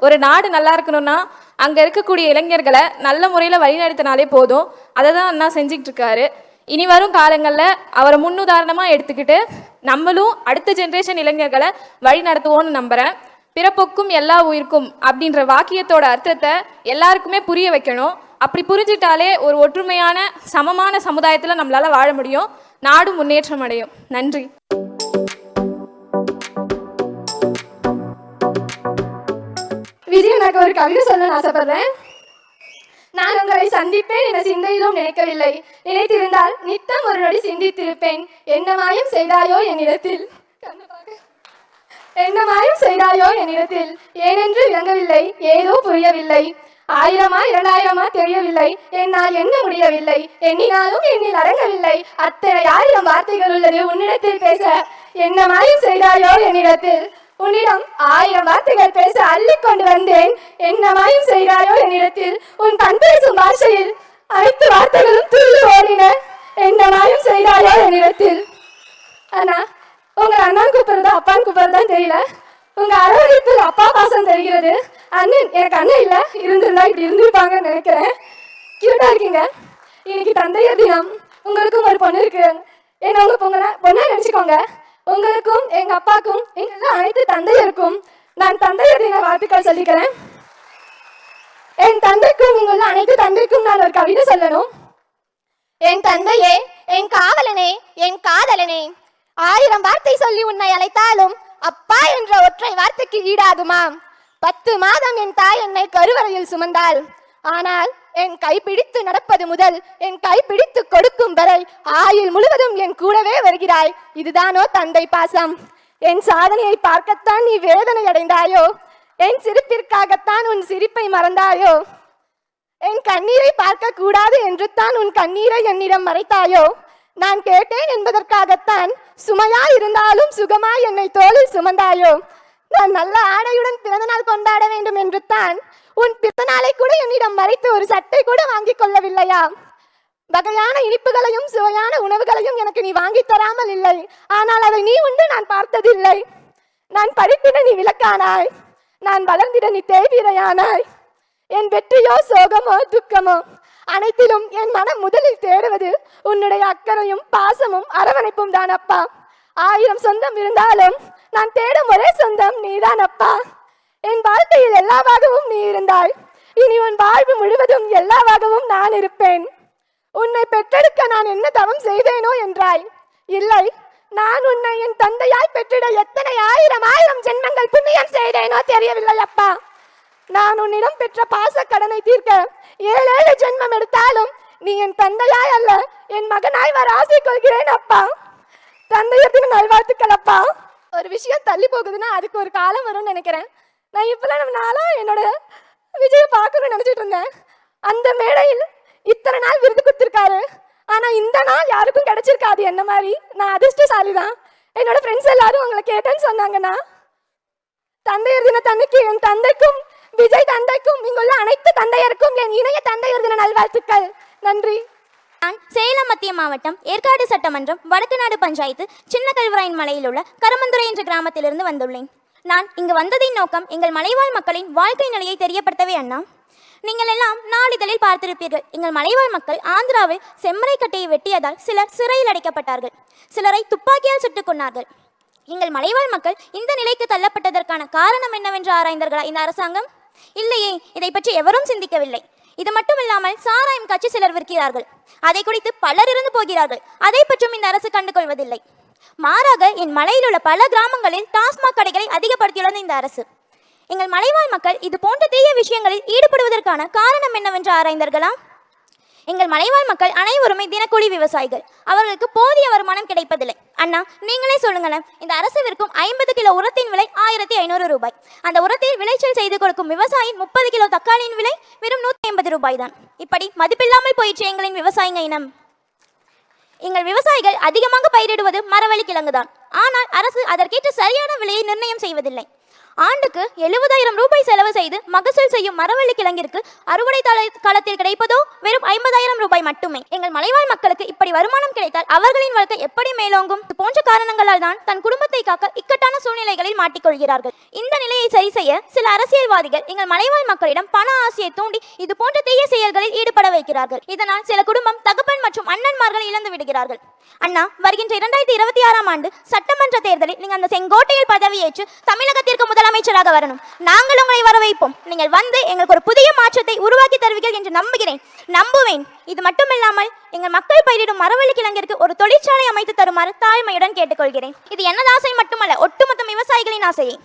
ஒரு நாடு நல்லா இருக்கணும்னா அங்கே இருக்கக்கூடிய இளைஞர்களை நல்ல முறையில் வழிநடத்தினாலே போதும். அதை தான் அண்ணா செஞ்சுக்கிட்டு இருக்காரு. இனி வரும் காலங்களில் அவரை முன்னுதாரணமாக எடுத்துக்கிட்டு நம்மளும் அடுத்த ஜென்ரேஷன் இளைஞர்களை வழி நடத்துவோன்னு நம்புகிறேன். பிறப்புக்கும் எல்லா உயிருக்கும் அப்படின்ற வாக்கியத்தோட அர்த்தத்தை எல்லாருக்குமே புரிய வைக்கணும். அப்படி புரிஞ்சிட்டாலே ஒரு ஒற்றுமையான சமமான சமுதாயத்தில் நம்மளால் வாழ முடியும், நாடு முன்னேற்றம் அடையும். நன்றி. விஜய், எனக்கு ஒரு கவிதை சொல்ல ஆசைப்படுறேன். நான் உங்களை சந்திப்பேன் என சிந்தையிலும் நினைக்கவில்லை, நினைத்திருந்தால் நித்தம் ஒரு நொடி சிந்தித்திருப்பேன். என்னமாயும் செய்தாயோ என்னிடத்தில், என்னமாயும் செய்தாயோ என்னிடத்தில், ஏனென்று விளங்கவில்லை, ஏதோ புரியவில்லை. 1000-ஆ 2000-ஆ தெரியவில்லை, என்னால் எண்ண முடியவில்லை, எண்ணினாலும் எண்ணில் அடங்கவில்லை. அத்தனை 1000 வார்த்தைகள் உள்ளது உன்னிடத்தில் பேச. என்னமாயும் செய்தாயோ என்னிடத்தில், உன்னிடம் 1000 வார்த்தைகள் பேச அள்ளிக்கொண்டு வந்தேன். என்னமாயும் செய்தாயோ என்னிடத்தில், உன் கண் பேசும் பாஷையில் அனைத்து வார்த்தைகளும் துள்ளி ஓடின. என்னமாயும் செய்தாயோ என்னிடத்தில். அண்ணா, உங்க அண்ணன் கூப்பிடுறதா அப்பான்னு கூப்பிடுறதான் தெரியல. உங்க அரவணைப்பில் அப்பா பாசம் தெரிகிறது. அண்ணன், எனக்கு அண்ணன் இல்லை, இருந்திருந்தா இப்படி இருந்திருப்பாங்கன்னு நினைக்கிறேன். கியூட்டா இருக்கீங்க. இன்னைக்கு தந்தையர் தினம். உங்களுக்கும் ஒரு பொண்ணு இருக்கு. என்ன உங்க பொண்ணா நினைச்சுக்கோங்க. உங்களுக்கும் எங்க அப்பாக்கும் எங்க அனைத்து தந்தையருக்கும் நான் தந்தையர் தின வாழ்த்துக்கள் சொல்லிக்கிறேன். என் தந்தைக்கும் இங்குள்ள அனைத்து தந்தைக்கும் நான் ஒரு கவிதை சொல்லணும். என் தந்தையே, என் காவலனே, என் காதலனே, 1000 வார்த்தை சொல்லி உன்னை அழைத்தாலும் அப்பா என்ற ஒற்றை வார்த்தைக்கு ஈடாகுமா? 10 மாதம் என் தாய் என்னை கருவறையில் சுமந்தாள். ஆனால் என் கைப்பிடித்து நடப்பது முதல் என் கைப்பிடித்து கொடுக்கும் வரை ஆயுள் முழுவதும் என் கூடவே வருகிறாய். இதுதானோ தந்தை பாசம்? என் சாதனையை பார்க்கத்தான் நீ வேதனை அடைந்தாயோ? என் சிரிப்பிற்காகத்தான் உன் சிரிப்பை மறந்தாயோ? என் கண்ணீரை பார்க்க கூடாது என்று தான் உன் கண்ணீரை என்னிடம் மறைத்தாயோ? நான் கேட்டேன் என்பதற்காகத்தான் சுமையாய் இருந்தாலும் சுகமாய் என்னை தோளில் சுமந்தாயோ? நான் நல்ல ஆடையுடன் பிறந்தநாள் கொண்டாட வேண்டும் என்று தான் உன் பிறந்தநாளை கூட என்னிடம் மறைத்து ஒரு சட்டை கூட வாங்கி கொள்ளவில்லையா? வகையான இனிப்புகளையும் சுவையான உணவுகளையும் எனக்கு நீ வாங்கி தராமல் இல்லை. ஆனால் அதை நீ உண்டு நான் பார்த்ததில்லை. நான் படித்திட நீ விளக்கானாய், நான் வளர்ந்திட நீ தேய்பிரையானாய். என் வெற்றியோ சோகமோ துக்கமோ அனைத்திலும் என் மனம் முதலில் தேடுவது உன்னுடைய அக்கறையும் பாசமும் அரவணைப்பும் தான் அப்பா. 1000 சொந்தம் இருந்தாலும் நான் தேடும் ஒரே சொந்தம் நீதான் அப்பா. என் வாழ்க்கையில் எல்லாவாகவும் நீ இருந்தாய். இனி உன் வாழ்வு முழுவதும் எல்லாவாகவும் நான் இருப்பேன். உன்னை பெற்றெடுக்க நான் என்ன தவம் செய்தேனோ என்றாய். இல்லை, நான் உன்னை என் தந்தையாய் பெற்றிட எத்தனை 1000 ஜென்மங்கள் புண்ணியம் செய்தேனோ தெரியவில்லை அப்பா. நான் உன்னிடம் பெற்ற பாச கடனை தீர்க்க 7 ஜென்மம் எடுத்தாலும் நீ என் தந்தையாய் அல்ல என் மகனாய் வர ஆசை கொள்கிறேன் அப்பா. தந்தையத்தின் நல்வாழ்த்துக்கள் அப்பா. ஒரு விஷயம் தள்ளி போகுதுன்னா அதுக்கு ஒரு காலம் வரும்னு நினைக்கிறேன். நான் இப்பெல்லாம் நாளா என்னோட விஜயை பார்க்கணும்னு நினைச்சிட்டு இருந்தேன். அந்த மேடையில் இத்தனை நாள் விருது கொடுத்திருக்காரு. ஆனா இந்த நாள் யாருக்கும் கிடைச்சிருக்காது என்ன மாதிரி. நான் அதிர்ஷ்டசாலி தான். என்னோட ஃப்ரெண்ட்ஸ் எல்லாரும் உங்களை கேட்டேன்னு சொன்னாங்கண்ணா. தந்தையர் தின தந்தைக்கு என் தந்தைக்கும் விஜய் தந்தைக்கும் இங்குள்ள அனைத்து தந்தையருக்கும் என் இணைய தந்தையர் தின நல்வாழ்த்துக்கள். நன்றி. நான் சேலம் மத்திய மாவட்டம் ஏற்காடு சட்டமன்றம் வடக்குநாடு பஞ்சாயத்து சின்ன கல்வராயன் மலையில் உள்ள கரமந்துறை என்ற கிராமத்திலிருந்து வந்துள்ளேன். நான் இங்கு வந்ததின் நோக்கம் எங்கள் மலைவாழ் மக்களின் வாழ்க்கை நிலையை தெரியப்படுத்தவே அண்ணா. நீங்கள் எல்லாம் நாளிதழில் பார்த்திருப்பீர்கள். எங்கள் மலைவாழ் மக்கள் ஆந்திராவில் செம்மரை கட்டையை வெட்டியதால் சிலர் சிறையில் அடைக்கப்பட்டார்கள், சிலரை துப்பாக்கியால் சுட்டுக் கொண்டார்கள். எங்கள் மலைவாழ் மக்கள் இந்த நிலைக்கு தள்ளப்பட்டதற்கான காரணம் என்னவென்று ஆராய்ந்தார்களா இந்த அரசாங்கம்? இல்லையே, இதை பற்றி எவரும் சிந்திக்கவில்லை. இது மட்டும் இல்லாமல் சாராயம் காட்சி சிலர் விற்கிறார்கள், அதை குடித்து பலர் இருந்து போகிறார்கள், அதை பற்றும் இந்த அரசு கண்டுகொள்வதில்லை. மாறாக என் மலையில் உள்ள பல கிராமங்களில் டாஸ்மாக் கடைகளை அதிகப்படுத்தியுள்ளது இந்த அரசு. எங்கள் மலைவாழ் மக்கள் இது போன்ற தீய விஷயங்களில் ஈடுபடுவதற்கான காரணம் என்னவென்று ஆராய்ந்தார்களா? எங்கள் மலைவாழ் மக்கள் அனைவருமே தினக்கூலி விவசாயிகள். அவர்களுக்கு போதிய வருமானம் கிடைப்பதில்லை. அண்ணா, நீங்களே சொல்லுங்களேன், இந்த அரசு விற்கும் 50 கிலோ உரத்தின் விலை 1500 ரூபாய். அந்த உரத்தில் விளைச்சல் செய்து கொடுக்கும் விவசாயின் 30 கிலோ தக்காளியின் விலை வெறும் 150 ரூபாய் தான். இப்படி மதிப்பில்லாமல் போயிற்று எங்களின் விவசாயிங்க இனம். எங்கள் விவசாயிகள் அதிகமாக பயிரிடுவது மரவள்ளி கிழங்கு தான். ஆனால் அரசு அதற்கேற்ற சரியான விலையை நிர்ணயம் செய்வதில்லை. ஆண்டுக்கு 70,000 ரூபாய் செலவு செய்து மகசூல் செய்யும் மரவள்ளி கிழங்கிற்கு அறுவடை காலத்தில் கிடைப்பதோ வெறும் 50,000 ரூபாய் மட்டுமே. எங்கள் மலைவாழ் மக்களுக்கு இப்படி வருமானம் கிடைத்தால் அவர்களின் வாழ்க்கை எப்படி மேலோங்கும்? இது போன்ற காரணங்களால் தான் தன் குடும்பத்தை காக்க இக்கட்டான சூழ்நிலைகளில் மாட்டிக்கொள்கிறார்கள். இந்த நிலையை சரி செய்ய சில அரசியல்வாதிகள் எங்கள் மலைவாழ் மக்களிடம் பண ஆசையை தூண்டி இது போன்ற தீய செயல்களில் ஈடுபட வைக்கிறார்கள். இதனால் சில குடும்பம் தகப்பன் மற்றும் அண்ணன்மார்கள் இழந்து விடுகிறார்கள். அண்ணா, வருகின்ற 2026ஆம் ஆண்டு சட்டமன்ற தேர்தலில் நீங்கள் அந்த செங்கோட்டையில் பதவியேற்று தமிழகத்திற்கு முதலமைச்சராக வரணும். நாங்கள் உங்களை வரவைப்போம். நீங்கள் வந்து எங்களுக்கு ஒரு புதிய மாற்றத்தை உருவாக்கி தருவீர்கள் என்று நம்புவேன். இது மட்டுமில்லாமல் எங்கள் மக்கள் பயிரிடும் மரவள்ளி கிழங்கிற்கு ஒரு தொழிற்சாலை அமைத்து தருமாறு தாழ்மையுடன் கேட்டுக்கொள்கிறேன். இது எனது ஆசை மட்டுமல்ல, ஒட்டுமொத்த விவசாயிகளின் ஆசையை.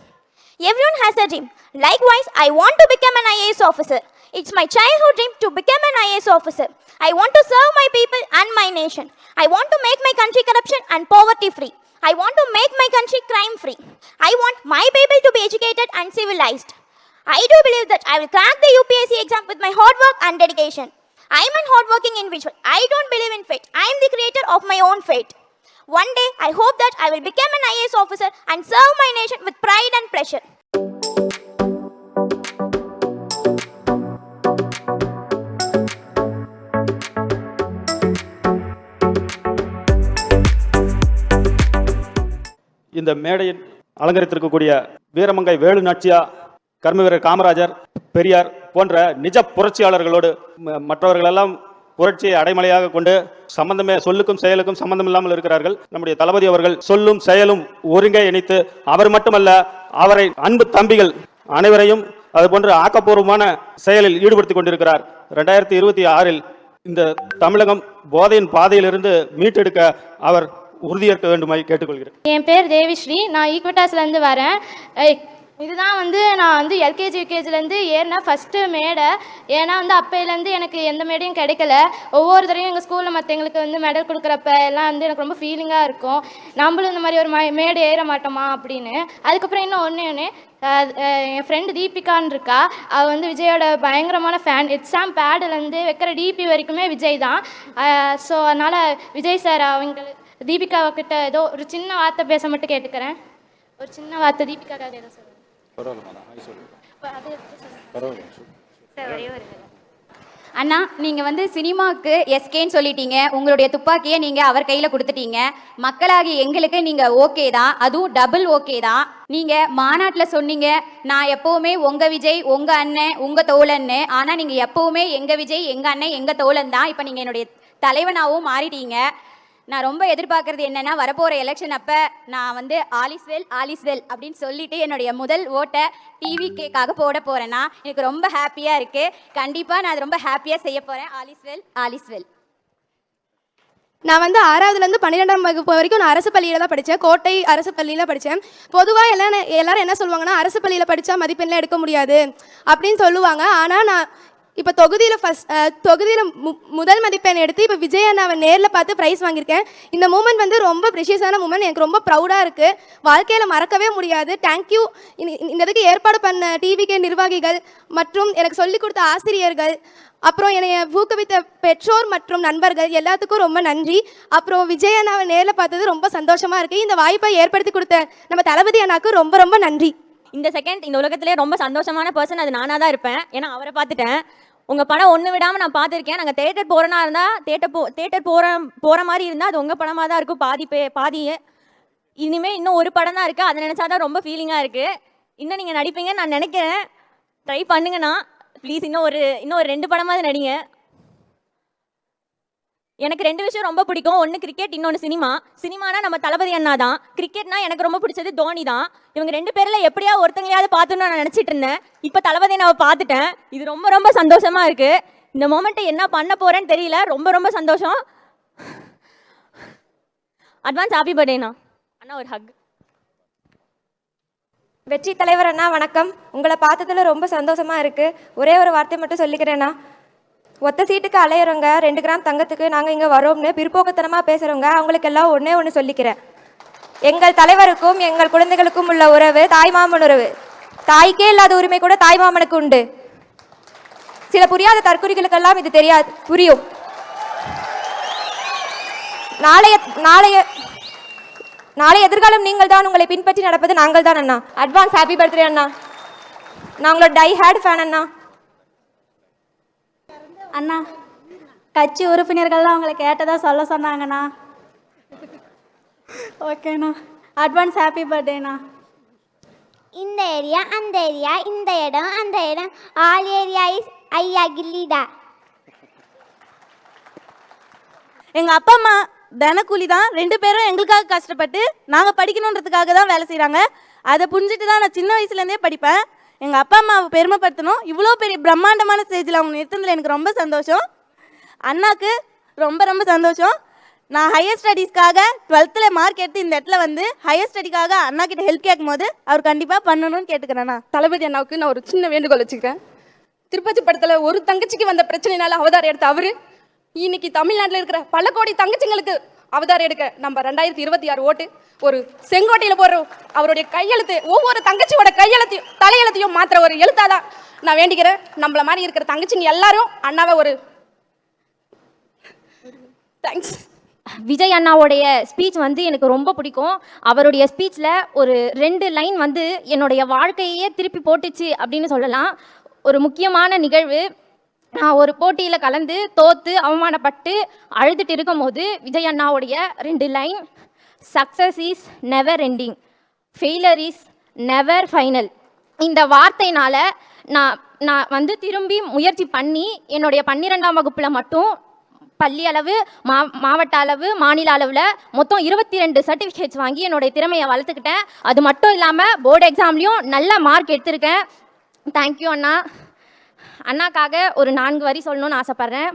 Everyone has a dream. Likewise, I want to become an IAS officer. It's my childhood dream to become an IAS officer. I want to serve my people and my nation. I want to make my country corruption and poverty free. I want to make my country crime free. I want my people to be educated and civilized. I do believe that I will crack the UPSC exam with my hard work and dedication. I am a hardworking individual. I don't believe in fate. I am the creator of my own fate. One day, I hope that I will become an IAS officer and serve my nation with pride and pleasure. இந்த மேடையில் அலங்கரித்திருக்கக்கூடிய வீரமங்கை வேலு நாச்சியா, கர்மவீரர் காமராஜர், பெரியார் போன்ற நிஜ புரட்சியாளர்களோடு மற்றவர்களெல்லாம் புரட்சியை அடைமலையாக கொண்டு சொல்லுக்கும் செயலுக்கும் சம்பந்தம் இல்லாமல் இருக்கிறார்கள். நம்முடைய தளபதி அவர்கள் சொல்லும் செயலும் ஒருங்கே இணைத்து அவர் மட்டுமல்ல, அவரை அன்பு தம்பிகள் அனைவரையும் அதுபோன்று ஆக்கப்பூர்வமான செயலில் ஈடுபடுத்திக் கொண்டிருக்கிறார். 2026இல் இந்த தமிழகம் போதையின் பாதையிலிருந்து மீட்டெடுக்க அவர் உறுதியேற்க வேண்டுமாய் கேட்டுக்கொள்கிறேன். என் பேர் தேவிஸ்ரீ. நான் ஈக்வட்டாஸ்லேருந்து வரேன். இதுதான் நான் எல்கேஜி யூகேஜிலேருந்து ஏறின ஃபஸ்ட்டு மேடை. ஏன்னா அப்பையிலேருந்து எனக்கு எந்த மேடையும் கிடைக்கல. ஒவ்வொரு தடவையும் எங்கள் ஸ்கூலில் மற்றவங்களுக்கு மெடல் கொடுக்குறப்ப எல்லாம் எனக்கு ரொம்ப ஃபீலிங்காக இருக்கும். நம்மளும் இந்த மாதிரி ஒரு மேடை ஏற மாட்டோமா அப்படின்னு. அதுக்கப்புறம் இன்னும் ஒன்று என் ஃப்ரெண்டு தீபிகான்னு இருக்கா. அவள் விஜயோட பயங்கரமான ஃபேன். எக்ஸாம் பேடிலேருந்து வைக்கிற டிபி வரைக்குமே விஜய் தான். ஸோ அதனால் விஜய் சார் அவங்களுக்கு தீபிகா கிட்ட ஏதோ ஒரு சின்ன வார்த்தை பேச மட்டும் கேட்டுக்கிறேன். ஒரு சின்ன வார்த்தை தீபிகாக்காக ஏதோ சொல்லுங்கள். அண்ணா, நீங்கள் சினிமாவுக்கு எஸ்கேன்னு சொல்லிட்டீங்க. உங்களுடைய துப்பாக்கியை நீங்கள் அவர் கையில் கொடுத்துட்டீங்க. மக்களாகி எங்களுக்கு நீங்கள் ஓகே தான், அதுவும் டபுள் ஓகே தான். நீங்கள் மாநாட்டில் சொன்னீங்க, நான் எப்போவுமே உங்கள் விஜய் உங்கள் அண்ணன் உங்கள் தோழன்னு. ஆனால் நீங்கள் எப்போவுமே எங்கள் விஜய் எங்கள் அண்ணன் எங்கள் தோழன் தான். இப்போ நீங்கள் என்னுடைய தலைவனாகவும் மாறிட்டீங்க. நான் ரொம்ப எதிர்பார்க்கறது என்னன்னா, வரப்போகிற எலெக்ஷன் அப்போ நான் ஆலிஸ்வெல் அப்படின்னு சொல்லிட்டு என்னுடைய முதல் ஓட்டை டிவிகேக்காக போட போகிறேன்னா எனக்கு ரொம்ப ஹாப்பியாக இருக்குது. கண்டிப்பாக நான் அது ரொம்ப ஹாப்பியாக செய்ய போகிறேன். ஆலிஸ்வெல். நான் 6வதுலேருந்து 12ஆம் வகுப்பு வரைக்கும் நான் அரசு பள்ளியில் தான் படித்தேன். கோட்டை அரசு பள்ளியில் படித்தேன். பொதுவாக எல்லாரும் என்ன சொல்லுவாங்கன்னா, அரசு பள்ளியில் படித்தா மதிப்பெண்லாம் எடுக்க முடியாது அப்படின்னு சொல்லுவாங்க. ஆனால் நான் இப்போ தொகுதியில் முதல் மதிப்பெண் எடுத்து இப்போ விஜய் அண்ணாவை நேரில் பார்த்து ப்ரைஸ் வாங்கியிருக்கேன். இந்த மூமெண்ட் வந்து ரொம்ப ப்ரெஷியஸான மூமெண்ட், எனக்கு ரொம்ப ப்ரௌடாக இருக்குது. வாழ்க்கையில் மறக்கவே முடியாது. தேங்க்யூ. இந்த இதுக்கு ஏற்பாடு பண்ண டிவிகே நிர்வாகிகள் மற்றும் எனக்கு சொல்லிக் கொடுத்த ஆசிரியர்கள், அப்புறம் என்னை ஊக்குவித்த பெற்றோர் மற்றும் நண்பர்கள் எல்லாத்துக்கும் ரொம்ப நன்றி. அப்புறம் விஜய் அண்ணாவை நேரில் பார்த்தது ரொம்ப சந்தோஷமாக இருக்குது. இந்த வாய்ப்பை ஏற்படுத்தி கொடுத்த நம்ம தளபதி அண்ணாவுக்கு ரொம்ப ரொம்ப நன்றி. இந்த செகண்ட் இந்த உலகத்திலே ரொம்ப சந்தோஷமான பர்சன் அது நானாக தான் இருப்பேன். ஏன்னா அவரை பார்த்துட்டேன். உங்கள் படம் ஒன்று விடாமல் நான் பார்த்துருக்கேன். நாங்கள் தேட்டர் போகிறனா இருந்தால் தேட்டர் போகிற மாதிரி இருந்தால் அது உங்கள் படமாக தான் இருக்கும். பாதியே இனிமேல் இன்னும் ஒரு படம் தான் இருக்குது. அதை நினச்சா தான் ரொம்ப ஃபீலிங்காக இருக்குது. இன்னும் நீங்கள் நடிப்பீங்கன்னு நான் நினைக்கிறேன். ட்ரை பண்ணுங்கண்ணா ப்ளீஸ். இன்னும் ஒரு 2 படமாவது நடிங்க. எனக்கு 2 விஷயம் ரொம்ப பிடிக்கும். ஒன்று கிரிக்கெட், இன்னொன்று சினிமா. சினிமானா நம்ம தளபதி அண்ணா தான். கிரிக்கெட்னா எனக்கு ரொம்ப பிடிச்சது தோனி தான். இவங்க 2 பேரில் எப்படியா ஒருத்தங்களையாவது பார்த்துன்னு நான் நினச்சிட்டு இருந்தேன். இப்போ தளபதி அண்ணாவை பார்த்துட்டேன். இது ரொம்ப ரொம்ப சந்தோஷமாக இருக்குது. இந்த மொமெண்ட்டை என்ன பண்ண போகிறேன்னு தெரியல. ரொம்ப ரொம்ப சந்தோஷம். Advance happy பர்த்டேண்ணா. அண்ணா ஒரு ஹக். வெற்றி தலைவர் அண்ணா வணக்கம். உங்களை பார்த்ததுல ரொம்ப சந்தோஷமா இருக்கு. ஒரே ஒரு வார்த்தை மட்டும் சொல்லிக்கிறேண்ணா. ஒத்த சீட்டுக்கு அலையிறவங்க 2 கிராம் தங்கத்துக்கு நாங்கள் இங்கே வரோம்னு பிற்போக்குத்தனமாக பேசுகிறவங்க அவங்களுக்கு எல்லாம் ஒன்று சொல்லிக்கிறேன். எங்கள் தலைவருக்கும் எங்கள் குழந்தைகளுக்கும் உள்ள உறவு தாய்மாமன் உறவு. தாய்க்கே இல்லாத உரிமை கூட தாய்மாமனுக்கு உண்டு. சில புரியாத தற்குறிகளுக்கெல்லாம் இது தெரியாது, புரியும். நாளைய எதிர்காலம் நீங்கள் தான். உங்களை பின்பற்றி நடப்பது நாங்கள் தான் அண்ணா. அட்வான்ஸ் ஹாப்பி பர்த்டே அண்ணா. நான் உங்களோட டை ஹேட் ஃபேன் அண்ணா. அண்ணா கட்சி உறுப்பினர்கள்லாம் உங்களை கேட்டதா சொல்ல சொன்னாங்கண்ணா. ஓகேண்ணா. அட்வான்ஸ் ஹாப்பி பர்த்டேண்ணா. இந்த ஏரியா அந்த ஏரியா, இந்த இடம் அந்த இடம், ஆல் ஏரியா இஸ் ஐயா கில்லிடா. எங்கள் அப்பா அம்மா தினக்கூலி தான். 2 பேரும் எங்களுக்காக கஷ்டப்பட்டு நாங்கள் படிக்கணுன்றதுக்காக தான் வேலை செய்கிறாங்க. அதை புரிஞ்சுட்டு தான் நான் சின்ன வயசுலேருந்தே படிப்பேன். எங்கள் அப்பா அம்மாவை பெருமைப்படுத்தணும். இவ்வளோ பெரிய பிரம்மாண்டமான ஸ்டேஜில் அவங்க நிறுத்தினதில் எனக்கு ரொம்ப சந்தோஷம். அண்ணாக்கு ரொம்ப ரொம்ப சந்தோஷம். நான் ஹையர் ஸ்டடீஸ்க்காக 12th மார்க் எடுத்து இந்த இடத்துல வந்து ஹையர் ஸ்டடிக்காக அண்ணா கிட்ட ஹெல்ப் கேட்கும் போது அவர் கண்டிப்பாக பண்ணணும்னு கேட்டுக்கிறேண்ணா. தளபதி அண்ணாவுக்கு நான் ஒரு சின்ன வேண்டுகோள் வச்சுக்கிறேன். திருப்பதி படத்தில் ஒரு தங்கச்சிக்கு வந்த பிரச்சனைனால அவதாரம் எடுத்த அவரு இன்னைக்கு தமிழ்நாட்டில் இருக்கிற பல கோடி தங்கச்சிங்களுக்கு அவதாரம் எடுக்க நம்ம 2026 ஓட்டு ஒரு செங்கோட்டையில் போடுற அவருடைய கையெழுத்து ஒவ்வொரு தங்கச்சியோட கையெழுத்தையும் தலையெழுத்தையும் மாத்திர ஒரு எழுத்தாதான் நான் வேண்டிக்கிறேன். நம்மள மாதிரி இருக்கிற தங்கச்சிங்க எல்லாரும் அண்ணாவை ஒரு தேங்க்ஸ். விஜய் அண்ணாவுடைய ஸ்பீச் வந்து எனக்கு ரொம்ப பிடிக்கும். அவருடைய ஸ்பீச்சில் ஒரு 2 லைன் வந்து என்னுடைய வாழ்க்கையே திருப்பி போட்டுச்சு அப்படின்னு சொல்லலாம். ஒரு முக்கியமான நிகழ்வு. நான் ஒரு போட்டியில் கலந்து தோற்று அவமானப்பட்டு அழுதுட்டு இருக்கும் போது விஜய் அண்ணாவுடைய 2 line, success is never ending, failure is never final. இந்த வார்த்தையினால் நான் வந்து திரும்பி முயற்சி பண்ணி என்னுடைய 12ஆம் வகுப்பில் மட்டும் பள்ளி அளவு, மாவட்ட அளவு, மாநில அளவில் மொத்தம் 22 சர்டிஃபிகேட்ஸ் வாங்கி என்னுடைய திறமையை வளர்த்துக்கிட்டேன். அது மட்டும் இல்லாமல் போர்டு எக்ஸாம்லேயும் நல்ல மார்க் எடுத்திருக்கேன். தேங்க்யூ அண்ணா. அண்ணாக்காக ஒரு 4 வரி சொல்லணும்னு ஆசைப்பட்றேன்.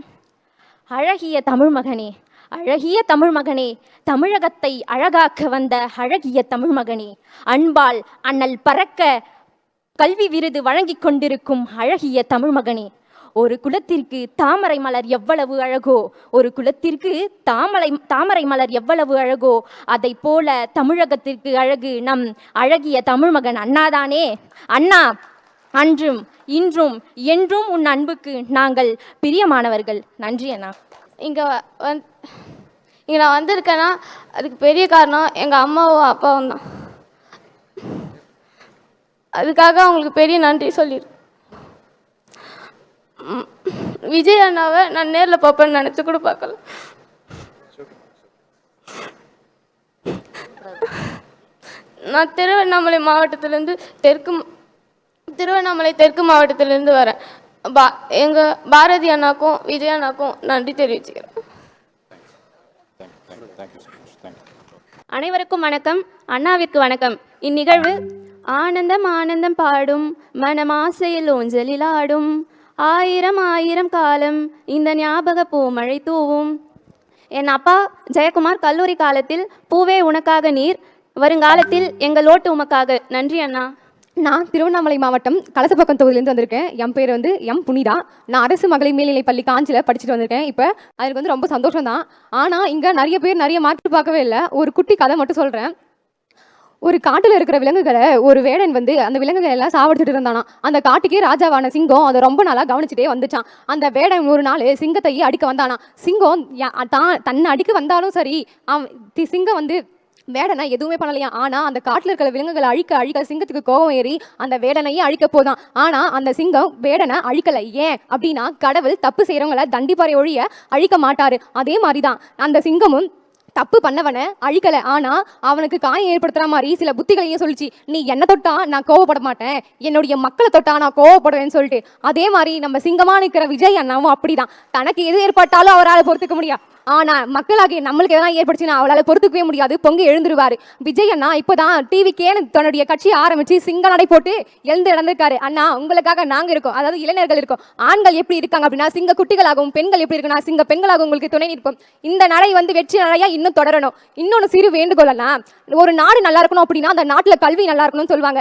அழகிய தமிழ் மகனே, அழகிய தமிழ் மகனே, தமிழகத்தை அழகாக்க வந்த அழகிய தமிழ் மகனே, அன்பால் அண்ணல் பறக்க கல்வி விருது வழங்கி கொண்டிருக்கும் அழகிய தமிழ் மகனே, ஒரு குலத்திற்கு தாமரை மலர் எவ்வளவு அழகோ, ஒரு குலத்திற்கு தாமரை மலர் எவ்வளவு அழகோ, அதை போல தமிழகத்திற்கு அழகு நம் அழகிய தமிழ் மகன் அண்ணாதானே. அண்ணா, அன்றும் இன்றும் என்றும் உன் அன்புக்கு நாங்கள் பிரியமானவர்கள். நன்றி அண்ணா. இங்கே நான் வந்திருக்கேன்னா அதுக்கு பெரிய காரணம் எங்கள் அம்மாவும் அப்பாவும் தான். அதுக்காக அவங்களுக்கு பெரிய நன்றி சொல்லியிருக்கேன். விஜய் அண்ணாவை நான் நேரில் பார்ப்பேன்னு நினச்சி கூட பார்க்கல. நான் திருவண்ணாமலை தெற்கு மாவட்டத்திலேருந்து வரேன். எங்கள் பாரதி அண்ணாக்கும் விஜய் அண்ணாக்கும் நன்றி தெரிவிச்சுக்கிறேன். அனைவருக்கும் வணக்கம். அண்ணாவிற்கு வணக்கம். இந்நிகழ்வு ஆனந்தம் ஆனந்தம் பாடும் மனமாசையில் ஊஞ்சலில் ஆடும் ஆயிரம் ஆயிரம் காலம் இந்த ஞாபக பூமழை தூவும். என் அப்பா ஜெயக்குமார் கல்லூரி காலத்தில் பூவே உனக்காக நீர், வருங்காலத்தில் எங்கள் ஓட்டு உமக்காக. நன்றி அண்ணா. நான் திருவண்ணாமலை மாவட்டம் கலசப்பாக்கம் தொகுதியிலேருந்து வந்திருக்கேன். என் பேர் வந்து எம் புனிதா. நான் அரசு மகளிர் மேல்நிலைப் பள்ளி காஞ்சியில் படிச்சுட்டு வந்திருக்கேன். இப்போ அதுக்கு வந்து ரொம்ப சந்தோஷம் தான். ஆனால் இங்கே நிறைய பேர் நிறைய மாற்று பார்க்கவே இல்லை. ஒரு குட்டி கதை மட்டும் சொல்கிறேன். ஒரு காட்டில் இருக்கிற விலங்குகளை ஒரு வேடன் வந்து அந்த விலங்குகள் எல்லாம் சாவடிச்சுட்டு இருந்தானா. அந்த காட்டுக்கே ராஜாவான சிங்கம் அதை ரொம்ப நாளாக கவனிச்சுட்டே வந்துச்சான். அந்த வேடன் ஒரு நாள் சிங்கத்தையே அடிக்க வந்தானா. சிங்கம் தன்னை அடிக்க வந்தாலும் சரி, சிங்கம் வந்து வேடனை எதுவுமே பண்ணலையா. ஆனால் அந்த காட்டில் இருக்கிற விலங்குகளை அழிக்க அழிக்க சிங்கத்துக்கு கோபம் ஏறி அந்த வேடனையே அழிக்க போதான். ஆனால் அந்த சிங்கம் வேடனை அழிக்கலை. ஏன் அப்படின்னா, கடவுள் தப்பு செய்கிறவங்களை தண்டிப்பாரை ஒழிய அழிக்க மாட்டாரு. அதே மாதிரி தான் அந்த சிங்கமும் தப்பு பண்ணவனை அழிக்கலை. ஆனால் அவனுக்கு காயம் ஏற்படுத்துகிற மாதிரி சில புத்திகளையும் சொல்லிச்சு. நீ என்ன தொட்டா நான் கோவப்பட மாட்டேன், என்னுடைய மக்களை தொட்டா நான் கோவப்படுவேன்னு சொல்லிட்டு. அதே மாதிரி நம்ம சிங்கமாக நிற்கிற விஜய் அண்ணாவும் அப்படிதான். தனக்கு எது ஏற்பட்டாலும் அவரால் பொறுத்துக்க முடியாது. ஆனால் மக்களாகிய நம்மளுக்கு எதனா ஏற்படுச்சுன்னா அவளால் பொறுத்துக்கவே முடியாது, பொங்கி எழுந்துருவார். விஜய் அண்ணா இப்போ தான் டிவிக்கேன்னு தன்னுடைய கட்சியை ஆரம்பித்து சிங்க நடை போட்டு எழுந்து நடந்திருக்காரு. அண்ணா உங்களுக்காக நாங்கள் இருக்கோம், அதாவது இளைஞர்கள் இருக்கோம். ஆண்கள் எப்படி இருக்காங்க அப்படின்னா சிங்க குட்டிகளாகவும், பெண்கள் எப்படி இருக்குன்னா சிங்க பெண்களாகவும் உங்களுக்கு துணை நிற்போம். இந்த நடை வந்து வெற்றி நடையாக இன்னும் தொடரணும். இன்னொன்று சிறு வேண்டுகோளா, ஒரு நாடு நல்லா இருக்கணும் அப்படின்னா அந்த நாட்டில் கல்வி நல்லா இருக்கணும்னு சொல்லுவாங்க.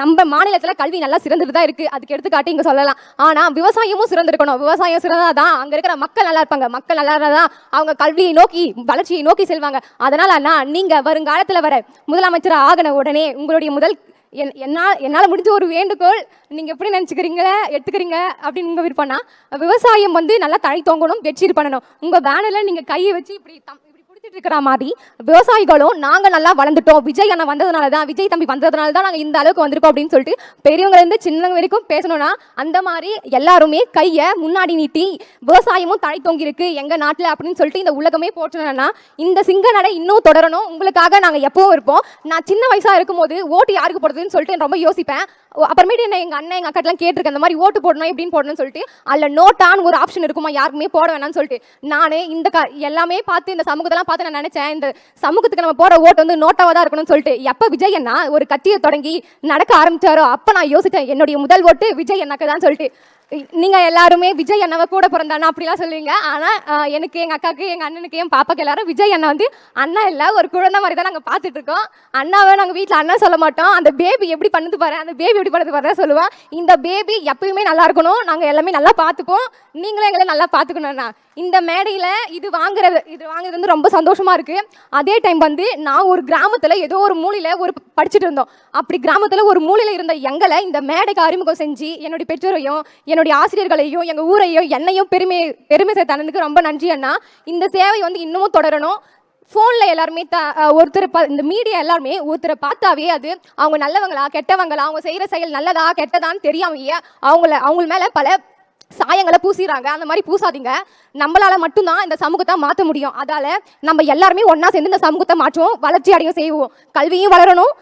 நம்ம மாநிலத்தில் கல்வி நல்லா சிறந்துட்டு தான் இருக்குது. அதுக்கு எடுத்துக்காட்டி இங்கே சொல்லலாம். ஆனால் விவசாயமும் சிறந்திருக்கணும். விவசாயம் சிறந்தாதான் அங்கே இருக்கிற மக்கள் நல்லா இருப்பாங்க. மக்கள் நல்லா இருந்தாதான் அவங்க கல்வியை நோக்கி வளர்ச்சியை நோக்கி செல்வாங்க. அதனால அண்ணா, நீங்க வருங்காலத்தில் வர முதலமைச்சர் ஆகின உடனே உங்களுடைய என்னால் முடிஞ்ச ஒரு வேண்டுகோள், நீங்கள் எப்படி நினச்சிக்கிறீங்களே எடுத்துக்கிறீங்க அப்படின்னு உங்கள் விருப்பம்னா, விவசாயம் வந்து நல்லா தழை தோங்கணும், வெற்றி பண்ணணும். உங்கள் பேனரில் நீங்கள் கையை வச்சு இப்படி இருக்கிற மாதிரி விவசாயிகளும் நாங்கள் நல்லா வளர்ந்துட்டோம், விஜய் அண்ணா வந்ததுனால தான், விஜய் தம்பி வந்ததுனால தான் நாங்கள் இந்த அளவுக்கு வந்திருக்கோம் அப்படின்னு சொல்லிட்டு பெரியவங்க இருந்து சின்னவங்க வரைக்கும் பேசணும்னா, அந்த மாதிரி எல்லாருமே கையை முன்னாடி நீட்டி விவசாயமும் தழை தொங்கி இருக்கு எங்கள் நாட்டில் அப்படின்னு சொல்லிட்டு இந்த உலகமே போற்றணும்னா, இந்த சிங்க நடை இன்னும் தொடரணும். உங்களுக்காக நாங்கள் எப்பவும் இருப்போம். நான் சின்ன வயசாக இருக்கும்போது ஓட்டு யாருக்கு போடுறதுன்னு சொல்லிட்டு ரொம்ப யோசிப்பேன். அப்புறமேட்டு என்ன எங்கள் அண்ணன் எங்கள் அக்காட்டெலாம் கேட்டிருக்கேன், அந்த மாதிரி ஓட்டு போடணும் எப்படின்னு போடணும்னு சொல்லிட்டு. அதில் நோட்டான்னு ஒரு ஆப்ஷன் இருக்குமா, யாருக்குமே போட வேணாம்னு சொல்லிட்டு. நான் இந்த எல்லாமே பார்த்து இந்த சமூகத்தெல்லாம் பார்த்து நான் நினைச்சேன், இந்த சமூகத்துக்கு நம்ம போற ஓட்டு வந்து நோட்டாவா தான் இருக்கணும்னு சொல்லிட்டு. எப்ப விஜய் அண்ணா ஒரு கட்சியை தொடங்கி நடக்க ஆரம்பிச்சாரோ அப்ப நான் யோசிச்சேன், என்னுடைய முதல் ஓட்டு விஜய் அண்ணாக்கு தான் சொல்லிட்டு. நீங்க எல்லாருமே விஜய் அண்ணாவை கூட பிறந்தாண்ணா அப்படிலாம் சொல்லுவீங்க. ஆனா எனக்கு, எங்க அக்காவுக்கு, எங்க அண்ணனுக்கு, என் பாப்பாக்கு எல்லாரும் விஜய் அண்ணா வந்து அண்ணா இல்லை, ஒரு குழந்தை மாதிரி தான் நாங்கள் பார்த்துட்டு இருக்கோம். அண்ணாவை நாங்கள் வீட்டில் அண்ணா சொல்ல மாட்டோம். அந்த பேபி எப்படி பண்ணுது பாரு, அந்த பேபி எப்படி பண்ணுது பாரு சொல்லுவோம். இந்த பேபி எப்பயுமே நல்லா இருக்கணும், நாங்கள் எல்லாமே நல்லா பார்த்துப்போம், நீங்களும் எங்களை நல்லா பார்த்துக்கணும்ண்ணா. இந்த மேடையில் இது வாங்குறது வந்து ரொம்ப சந்தோஷமா இருக்கு. அதே டைம் வந்து நான் ஒரு கிராமத்தில் ஏதோ ஒரு மூலையில் படிச்சுட்டு இருந்தோம். அப்படி கிராமத்தில் ஒரு மூலையில் இருந்த எங்களை இந்த மேடைக்கு அறிமுகம் செஞ்சு என்னுடைய பெற்றோரையும் என்னுடைய ஆசிரியர்களையும் எங்கள் ஊரையும் என்னையும் பெருமை சேர்த்தனுக்கு ரொம்ப நன்றி அண்ணா. இந்த சேவை வந்து இன்னமும் தொடரணும். ஃபோனில் எல்லாருமே ஒருத்தர் இந்த மீடியா எல்லாருமே ஒருத்தரை பார்த்தாவே அது அவங்க நல்லவங்களா கெட்டவங்களா, அவங்க செய்கிற செயல் நல்லதா கெட்டதான்னு தெரியாமையே அவங்க மேலே பல சாயங்களை பூசிடுறாங்க. அந்த மாதிரி பூசாதீங்க. நம்மளால மட்டும்தான் இந்த சமூகத்தை மாற்ற முடியும். அதால நம்ம எல்லாருமே ஒன்னா சேர்ந்து இந்த சமூகத்தை மாற்றுவோம், வளர்ச்சி அடையும் செய்வோம். கல்வியும் வளரணும்,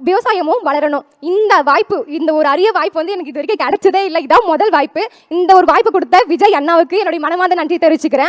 விவசாயமும் வளரணும். இந்த ஒரு அரிய வாய்ப்பு வந்து எனக்கு இது வரைக்கும் கிடைச்சதே இல்லை. இதான் முதல் வாய்ப்பு. இந்த ஒரு வாய்ப்பு கொடுத்த விஜய் அண்ணாவுக்கு என்னுடைய மனமார்ந்த நன்றி தெரிவிச்சுக்கிறேன்.